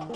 I'm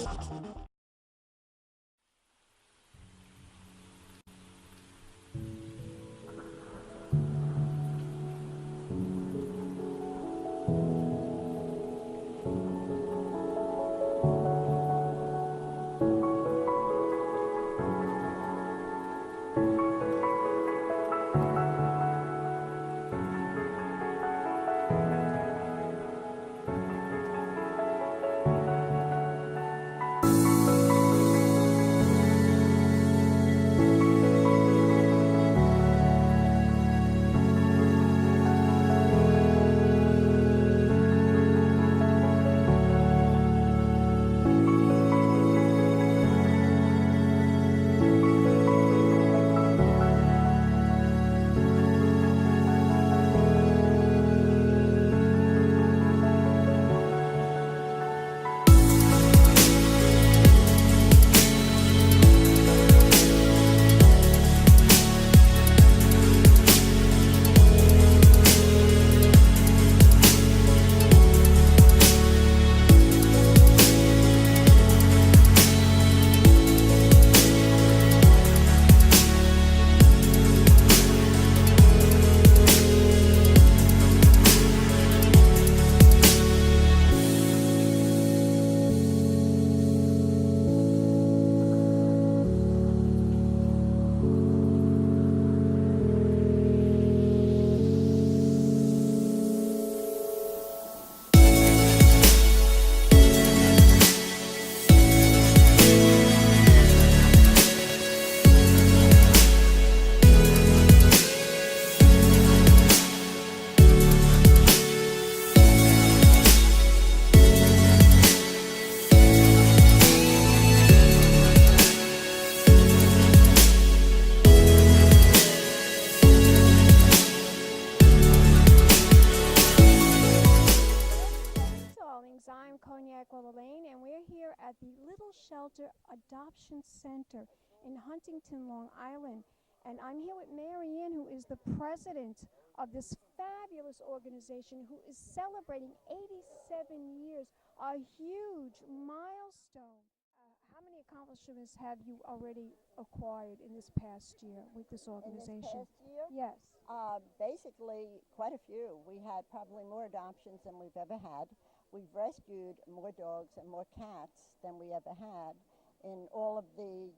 Cognac Wellerlane, and we're here at the Little Shelter Adoption Center in Huntington, Long Island. And I'm here with Maryann, who is the president of this fabulous organization who is celebrating 87 years, a huge milestone. How many accomplishments have you already acquired in this past year with this organization? In this past year? Yes. Basically, quite a few. We had probably more adoptions than we've ever had. We've rescued more dogs and more cats than we ever had in all of the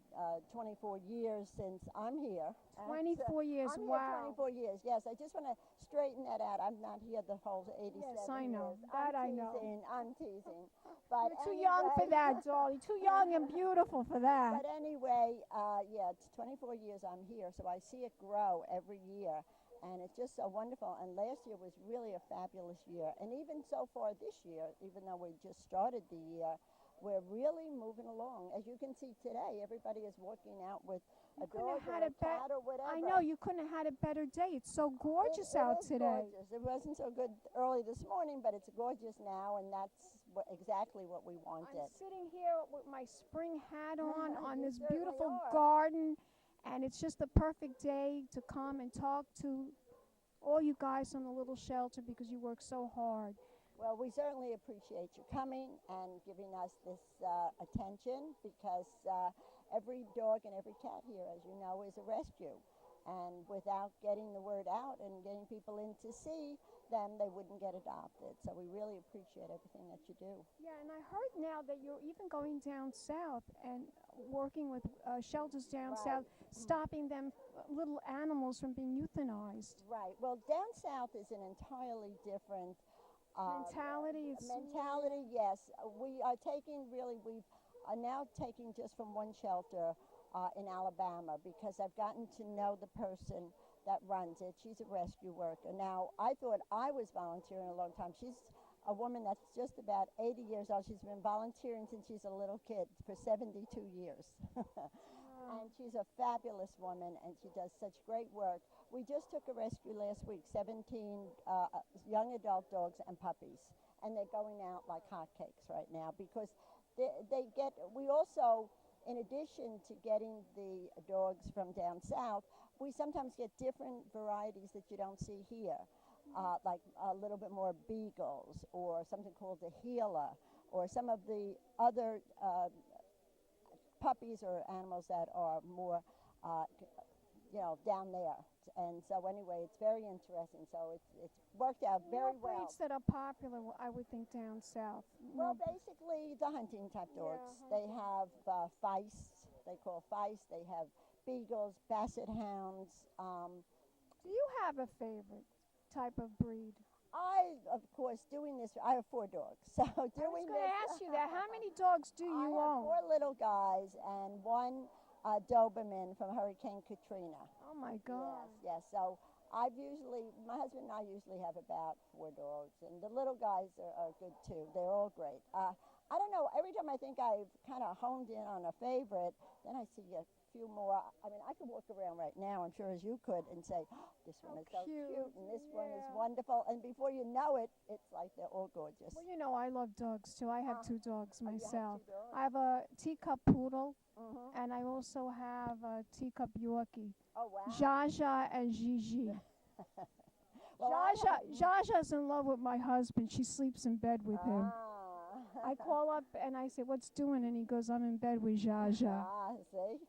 24 years since I'm here. 24 years, I'm wow. Here 24 years, yes. I just want to straighten that out. I'm not here the whole 87 Yes, I know. years. That I know. I'm teasing. But You're too young for that, Dolly. Too young and beautiful for that. But anyway, yeah, it's 24 years I'm here, so I see it grow every year. And it's just so wonderful. And last year was really a fabulous year. And even so far this year, even though we just started the year, we're really moving along. As you can see today, everybody is walking out with a dog or a cat or whatever. I know, you couldn't have had a better day. It's so gorgeous out today. Gorgeous. It wasn't so good early this morning, but it's gorgeous now, and that's exactly what we wanted. I'm sitting here with my spring hat on this beautiful are. garden, and it's just the perfect day to come and talk to all you guys from the Little Shelter because you work so hard. Well, we certainly appreciate you coming and giving us this attention because every dog and every cat here, as you know, is a rescue. And without getting the word out and getting people in to see them, they wouldn't get adopted. So we really appreciate everything that you do. Yeah, and I heard now that you're even going down south and working with shelters down south, stopping them, little animals from being euthanized. Right. Well, down south is an entirely different mentality. Mentality, yes. We are taking we are now taking just from one shelter in Alabama because I've gotten to know the person that runs it. She's a rescue worker. Now, I thought I was volunteering a long time. She's a woman that's just about 80 years old. She's been volunteering since she's a little kid for 72 years. And she's a fabulous woman, and she does such great work. We just took a rescue last week, 17 young adult dogs and puppies, and they're going out like hotcakes right now because we also, in addition to getting the dogs from down south, we sometimes get different varieties that you don't see here, like a little bit more beagles or something called a healer or some of the other puppies or animals that are more, down there. And so anyway, it's very interesting. So it's worked out very What well. breeds that are popular, I would think, down south? Well, basically the hunting type dogs. They have Feist, they call Feist. They have Beagles, Basset Hounds. Do you have a favorite type of breed? I, of course, doing this, I have 4 dogs. So doing I was going to ask you that. How many dogs do you I have own? 4 little guys and 1 Doberman from Hurricane Katrina. Oh, my God. Yes. So my husband and I usually have about 4 dogs, and the little guys are good too. They're all great. I don't know, every time I think I've kind of honed in on a favorite, then I see a few more. I mean, I could walk around right now, I'm sure as you could, and say, oh, this one is so cute, and this one is wonderful. And before you know it, it's like they're all gorgeous. Well, you know, I love dogs too. I have 2 dogs myself. You have 2 dogs? I have a teacup poodle, and I also have a teacup Yorkie. Oh, wow. Jaja and Gigi. Well, Jaja's in love with my husband. She sleeps in bed with him. I call up and I say, "What's doing?" And he goes, "I'm in bed with Jaja." See?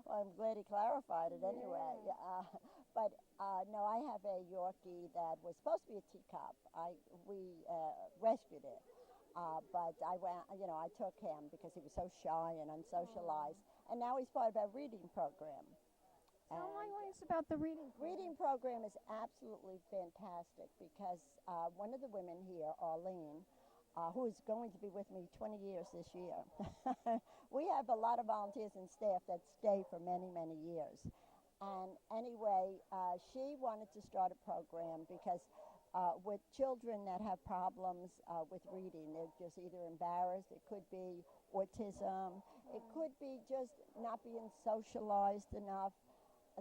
Well, I'm glad he clarified it anyway. But no, I have a Yorkie that was supposed to be a teacup. We rescued it. But I took him because he was so shy and unsocialized. And now he's part of our reading program. Tell my audience about the reading program. Reading program is absolutely fantastic because one of the women here, Arlene, who is going to be with me 20 years this year. We have a lot of volunteers and staff that stay for many, many years. And anyway, she wanted to start a program because with children that have problems with reading, they're just either embarrassed, it could be autism, it could be just not being socialized enough.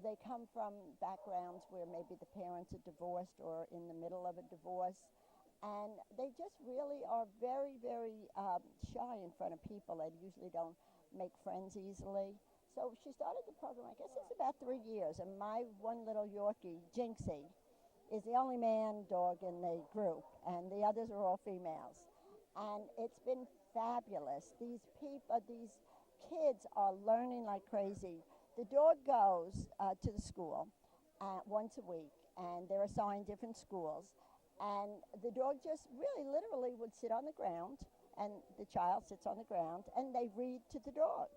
They come from backgrounds where maybe the parents are divorced or in the middle of a divorce. And they just really are very, very shy in front of people. They usually don't make friends easily. So she started the program, I guess it's about 3 years. And my one little Yorkie, Jinxie, is the only man dog in the group. And the others are all females. And it's been fabulous. These kids are learning like crazy. The dog goes to the school once a week, and they're assigned different schools. And the dog just really literally would sit on the ground, and the child sits on the ground, and they read to the dog.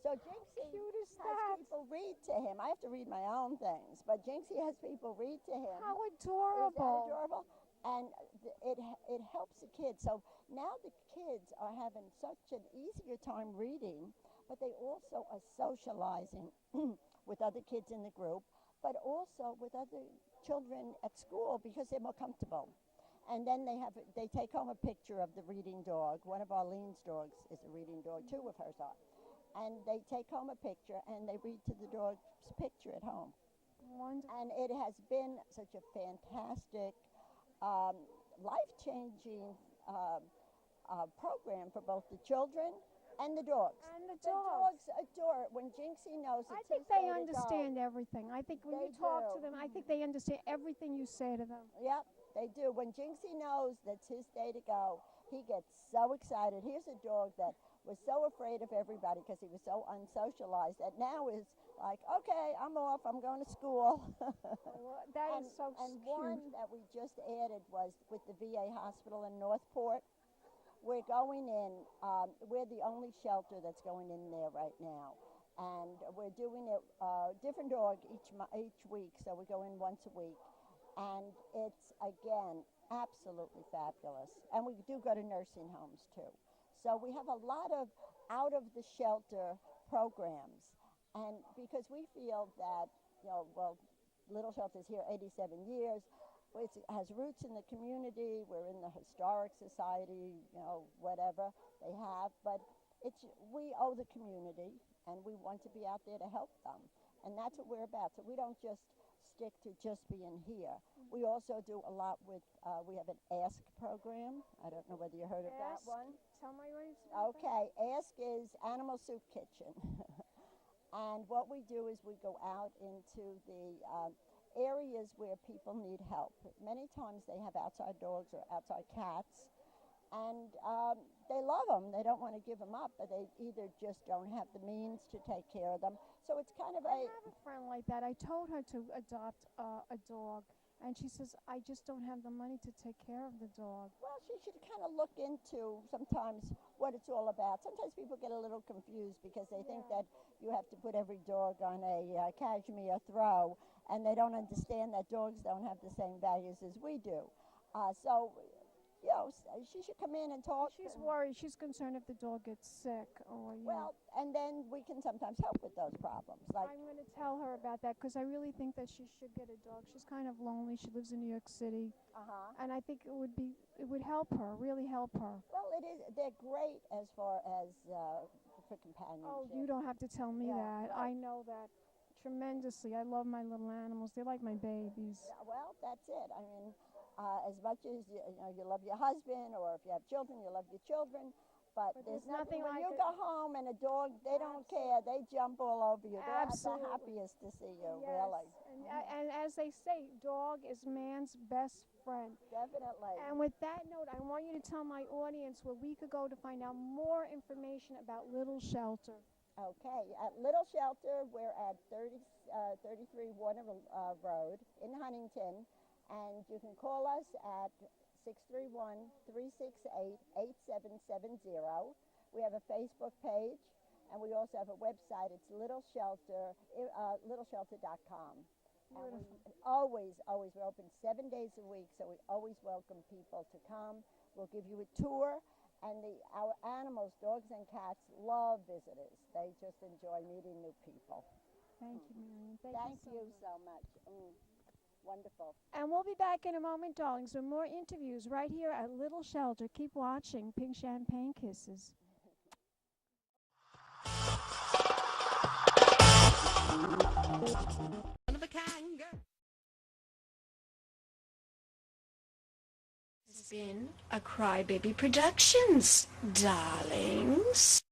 So Jinxie has people read to him. I have to read my own things, but Jinxie has people read to him. How adorable. Isn't that adorable? And it helps the kids. So now the kids are having such an easier time reading, but they also are socializing with other kids in the group, but also with other children at school because they're more comfortable. And then they take home a picture of the reading dog. One of Arlene's dogs is a reading dog, 2 of hers are. And they take home a picture and they read to the dog's picture at home. Wonderful. And it has been such a fantastic, life-changing program for both the children and the dogs. And the dogs adore it. When Jinxie knows it's I think his they day to understand go. everything. I think when They you talk do. to them, I think they understand everything you say to them. Yep, they do. When Jinxie knows that's his day to go, he gets so excited. Here's a dog that was so afraid of everybody because he was so unsocialized that now is like, okay, I'm off. I'm going to school. Well, that is so And cute. one that we just added was with the VA hospital in Northport. We're going in, we're the only shelter that's going in there right now. And we're doing it, different dog each week, so we go in once a week. And it's, again, absolutely fabulous. And we do go to nursing homes, too. So we have a lot of out-of-the-shelter programs. And because we feel that, Little Shelter's here 87 years, it has roots in the community. We're in the historic society, whatever they have. But we owe the community, and we want to be out there to help them. And that's what we're about. So we don't just stick to just being here. We also do a lot with, we have an ASK program. I don't know whether you heard of that one. Tell my audience about Okay, ASK is Animal Soup Kitchen. And what we do is we go out into the areas where people need help. Many times they have outside dogs or outside cats, and they love them. They don't want to give them up, but they either just don't have the means to take care of them. So it's kind of I have a friend like that. I told her to adopt a dog, and she says, I just don't have the money to take care of the dog. Well, she should kind of look into sometimes what it's all about. Sometimes people get a little confused because they think that you have to put every dog on a cashmere throw, and they don't understand that dogs don't have the same values as we do. So, you know, she should come in and talk. She's worried. She's concerned if the dog gets sick or, Well, and then we can sometimes help with those problems. Like, I'm going to tell her about that because I really think that she should get a dog. She's kind of lonely. She lives in New York City. And I think it would help her, really help her. well, it is. They're great as far as for companionship. Oh, you don't have to tell me that. Right. I know that tremendously. I love my little animals. They're like my babies. Yeah, well, that's it. I mean, as much as you love your husband, or if you have children, you love your children. But there's nothing when like you go home and a dog, they don't care. They jump all over you. They're the happiest to see you, really. And as they say, dog is man's best friend. Definitely. And with that note, I want you to tell my audience where we could go to find out more information about Little Shelter. Okay, at Little Shelter, we're at 33 Warner Road in Huntington, and you can call us at 631-368-8770. We have a Facebook page, and we also have a website. It's littleshelter.com. And we always, we're open 7 days a week, so we always welcome people to come. We'll give you a tour. And our animals, dogs and cats, love visitors. They just enjoy meeting new people. Thank you, Maryann. Thank you so much. Wonderful. And we'll be back in a moment, darlings, with more interviews right here at Little Shelter. Keep watching Pink Champagne Kisses. One of a kind girl. This has been a Crybaby Productions, darlings.